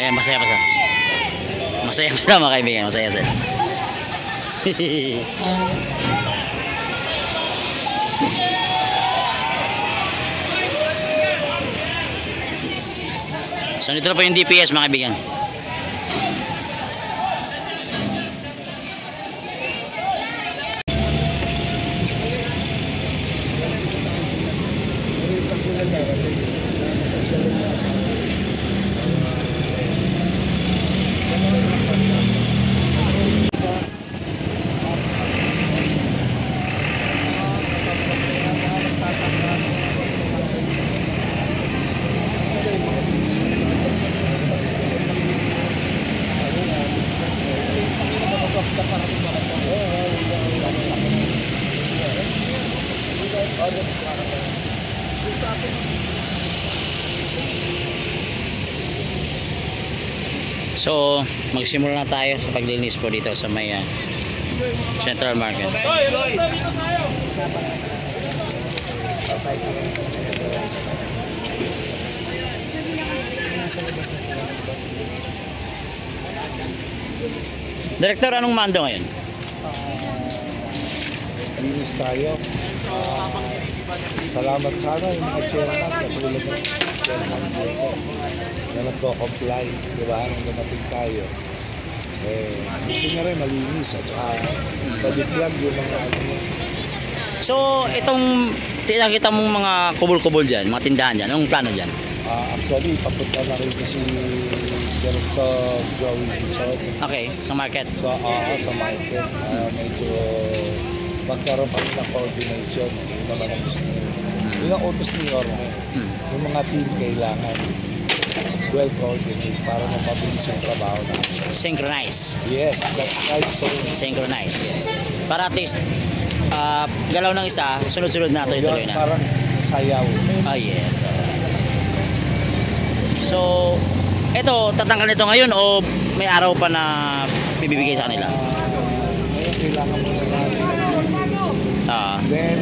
Ayan, masaya pa sila. Masaya pa sila mga kaibigan, masaya sila. So dito na po yung DPS mga kaibigan. So magsimula na tayo sa paglinis po dito sa may Central Market. Direktor, anong mando ngayon? Linis tayo. Salamat sana yung mga chairman katulad ng chairman dito na nagko-comply, di ba? Nung dumating tayo, gusto niya rin malinis at pagiglang yung mga ano. So itong tinakita mong mga kubol-kubol dyan, mga tindahan dyan, anong plano dyan? Actually, papunta na rin si Director Joey Dizon. Okay, sa market. So, sa market, medyo magkaroon pa ng coordination. Yung naman ang gusto nyo. Yung ang utos ni Yorme, yung mga team kailangan well coordinate para mapabilis yung trabaho natin. Synchronize. Yes, that's right. So, Synchronize, yes. Para at least, galaw ng isa, sunod-sunod na tuloy-tuloy na. Parang sayaw. Yes. So, ito, tatanggal nito ngayon o may araw pa na bibigay sa kanila? Ngayon, kailangan mo na natin. Then,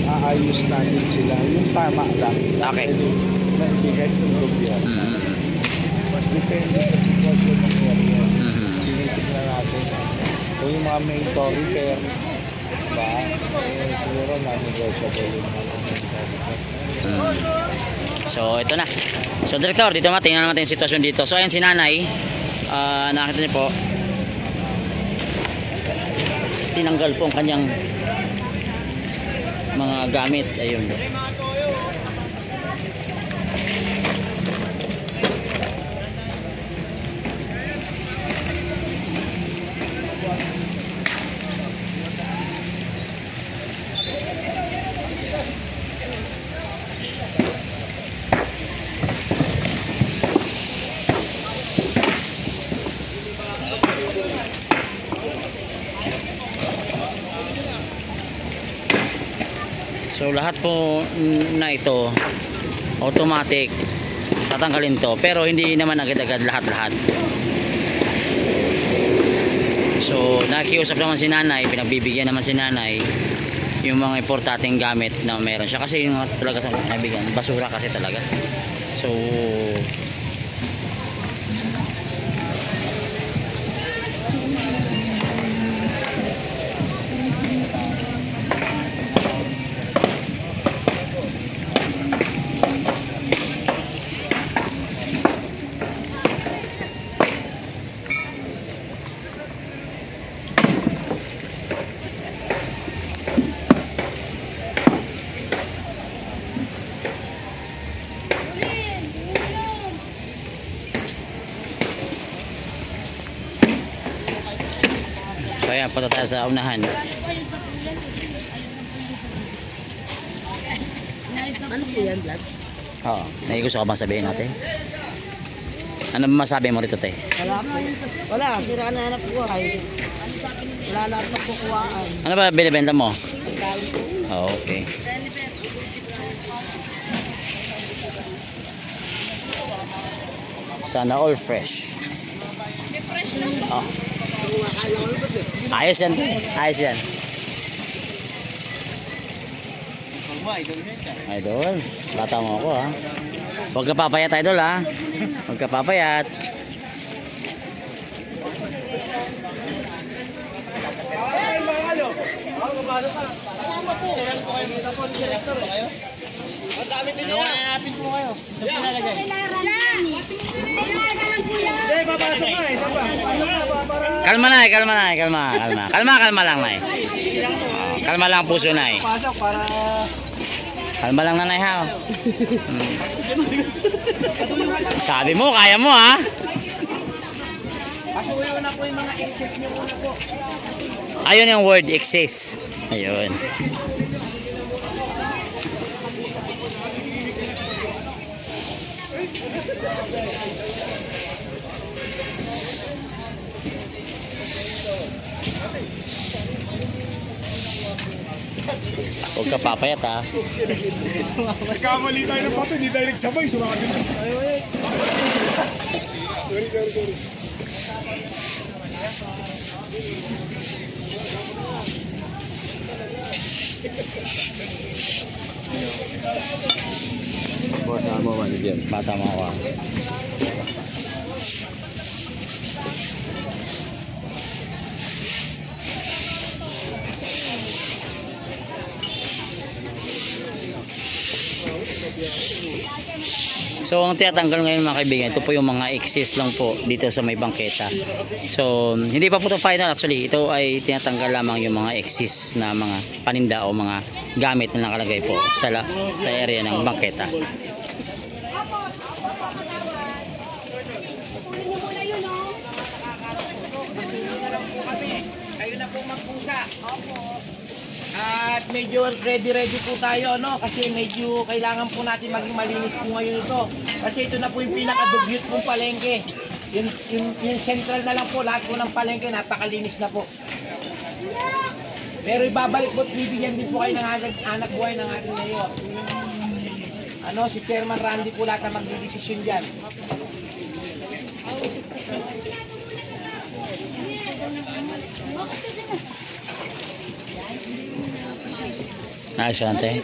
iaayos natin sila. Yung tama lang. Okay. Naibigay ng gobyerno. Depende sa sitwasyon ng area. Tinitignan natin. Kung yung mga main repair, ba, siguro na-negotiable yung mga So ito na. So Director, dito naman tingnan natin yung sitwasyon dito. So ayan si Nanay, nakita niyo po, tinanggal po ang kanyang mga gamit. Ayun. So lahat po na ito automatic tatanggalin to, pero hindi naman agad-agad lahat-lahat. So nakiusap naman si Nanay, pinagbibigyan naman si Nanay yung mga importanteng gamit na meron siya, kasi yung talaga sa kaibigan, basura kasi talaga. So ayan, punta tayo sa unahan. Ano po yan, Vlad? Oo, may gusto ka bang sabihin natin? Ano ba masabi mo rito, te? Wala po. Wala, sira na hanap ko ay. Wala lahat na kukuhaan. Ano ba binibenta mo? Pagkain po. Oh, okay. Sana all fresh. Oh. Ayos yan. Ayos yan. Idol, bata mo ako ha. Huwag ka papayat idol ha. Huwag ka papayat. Kalma na, kalma na, kalma, kalma. Kalma lang na. Kalma lang puso na. Pasok para... Kalma lang nanay ha. Sabi mo, kaya mo ha. Pasuyo na po yung mga excess niyo muna po. Ayun yung word, excess. Ayun. Huwag ka papayat ha. Nagkamali tayo ng pato, hindi tayo nagsabay. Sumakit din. Sorry. Bata mo ako dyan. Bata mo ako. So ang tinatanggal ngayon mga kaibigan, ito po yung mga excess lang po dito sa may bangketa. So hindi pa po ito final actually. Ito ay tinatanggal lamang yung mga excess na mga paninda o mga gamit na nakalagay po sa area ng bangketa. Kayo na po magpusa. At medyo ready po tayo, no? Kasi medyo kailangan po natin maging malinis po ngayon ito. Kasi ito na po yung pinakadugyot pong palengke. Yung central na lang po, lahat po ng palengke, napakalinis na po. Pero ibabalik po at bibigyan din po kayo ng anak buhay ng ating mayor. Ano, si Chairman Randy po lahat na magdidesisyon dyan. Sante.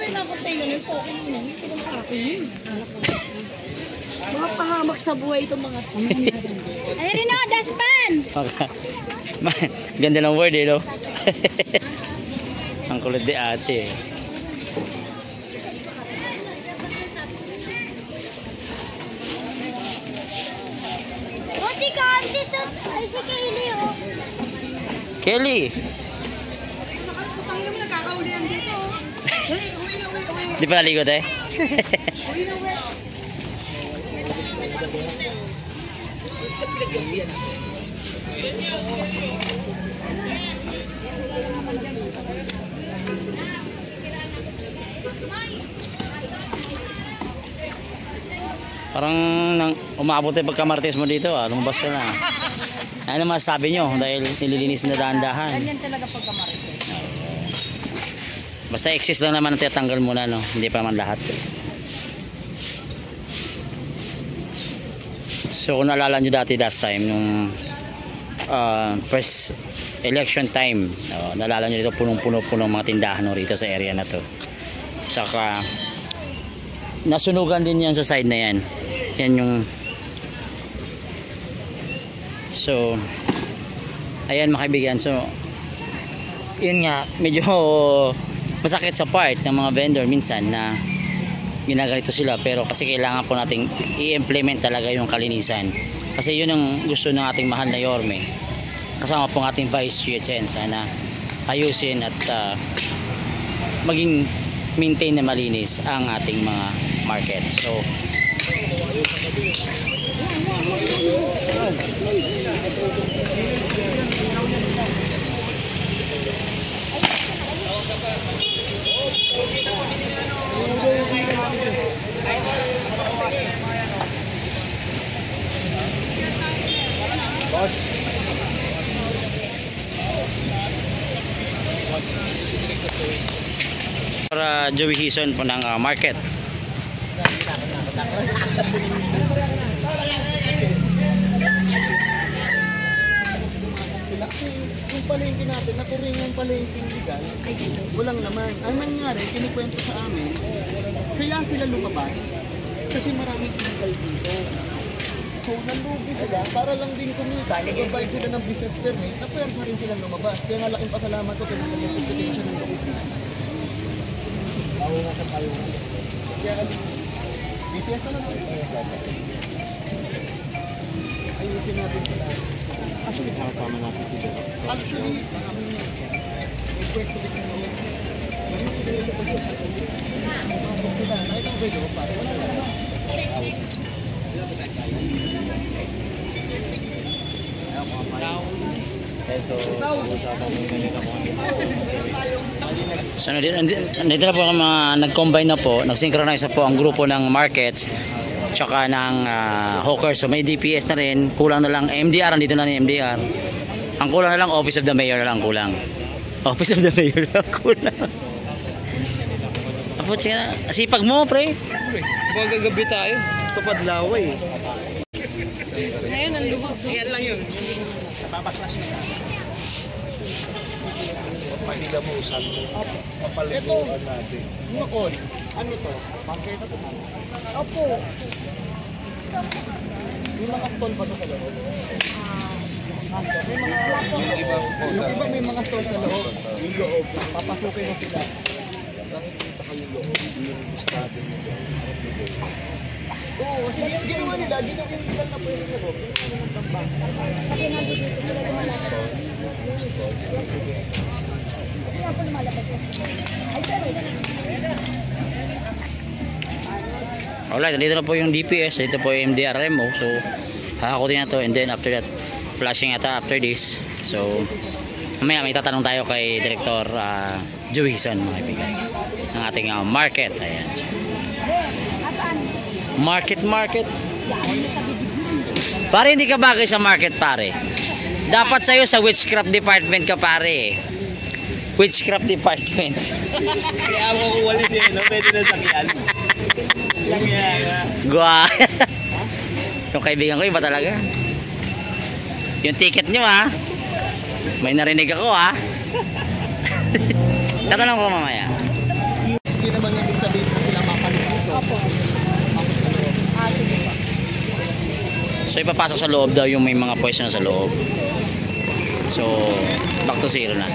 Mga pahamak sa buhay itong mga to. Ayun rin ako, daspan! Ganda ng word eh, no? Ang kulit di ate eh. Buti ka, auntie, ay si Kaylee, oh. Kelly! Di pa naligot eh? Parang umabot yung pagkamartes mo dito ah. Lumabas ka na. Ano masasabi nyo dahil nililinis na dahan-dahan? Ganyan talaga pagkamarites. Basta excess lang naman ang tinatanggal muna, no? Hindi pa naman lahat. So kung naalala nyo dati last time nung first election time, naalala nyo dito punong-puno mga tindahan rito sa area na to. Saka nasunugan din yan sa side na yan. Yan yung so ayan mga kaibigan. So yun nga, medyo masakit sa part ng mga vendor minsan na ginaganito sila, pero kasi kailangan po nating i-implement talaga yung kalinisan, kasi yun ang gusto ng ating mahal na Yorme kasama po ng ating Vice Chair na ayusin at maging maintain na malinis ang ating mga market. So para Joey Hison po ng market. yung palengke natin, naturing yung palengke legal, walang naman. Ang nangyari, kinikwento sa amin, kaya sila lumabas kasi maraming illegal dito. So, nalugi sila para lang din kumita, nag-provide sila ng business permit, na pwede rin silang lumabas. Kaya nga laking pasalamat ko kaya nag-investigation ng office. Bawo nga sa tayo. Kaya kami, BPS na lang ayusin natin sila. Actually, kasama natin sila. Actually, kami request ulit na naman. So nandito na po ang mga nag-combine na po, nag-synchronize na po ang grupo ng markets tsaka ng hawkers. So may DPS na rin, kulang na lang MDR, andito na yung MDR. Ang kulang na lang Office of the Mayor na lang kulang. Office of the Mayor na lang kulang. Apo, siya na. Sipag mo, pre. Magagabi tayo. Tupad laway. Ngayon, ang lubog. Yan lang yun. Sa babaklas nila. Panigamusan mo. Papaliguan natin. Nukon, ano to? Bangketa to. Opo. May mga stall pa to sa loob. Yung iba may mga stall sa loob. Yung loob. Papasukin mo sila. Nakikita ka yung loob. Oo, kasi ginawa nila na pwede sa loob. Kasi nandito sila lumalabas. Kasi nga po lumalabas na sila. Ay, sorry. Alright, dito na po yung DPS, dito po yung MDRMO. So, hakakutin na to and then after that, flashing ata after this. So, mamaya may tatanong tayo kay Director Joey Son, mga kaibigan, ng ating market. Ayan. So, Asaan? market. Pare, hindi ka bagay sa market, pare. Dapat sa'yo sa witchcraft department ka, pare. Witchcraft department. Kaya ako kuwalit yun, no? Pwede na sakyan. Gua. Yung kaibigan ko, iba talaga. Yung ticket nyo, ha? May narinig ako, ha? Tatanong ko mamaya. Hindi naman ibig sabihin na sila papalit dito. Opo. Sige po. So ipapasok sa loob daw yung may mga pwesto na sa loob. So back to zero na.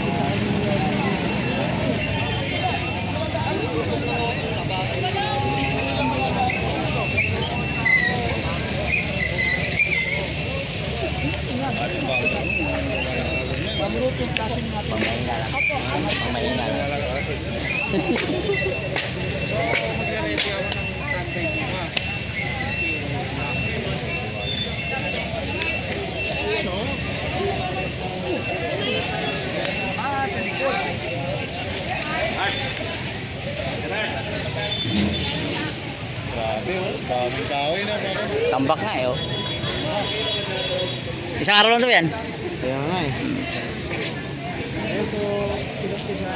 Grabe, daming kahoy na. Tambak nga eh, oh. Isang araw lang to yan. Kaya nga eh. Ito, sila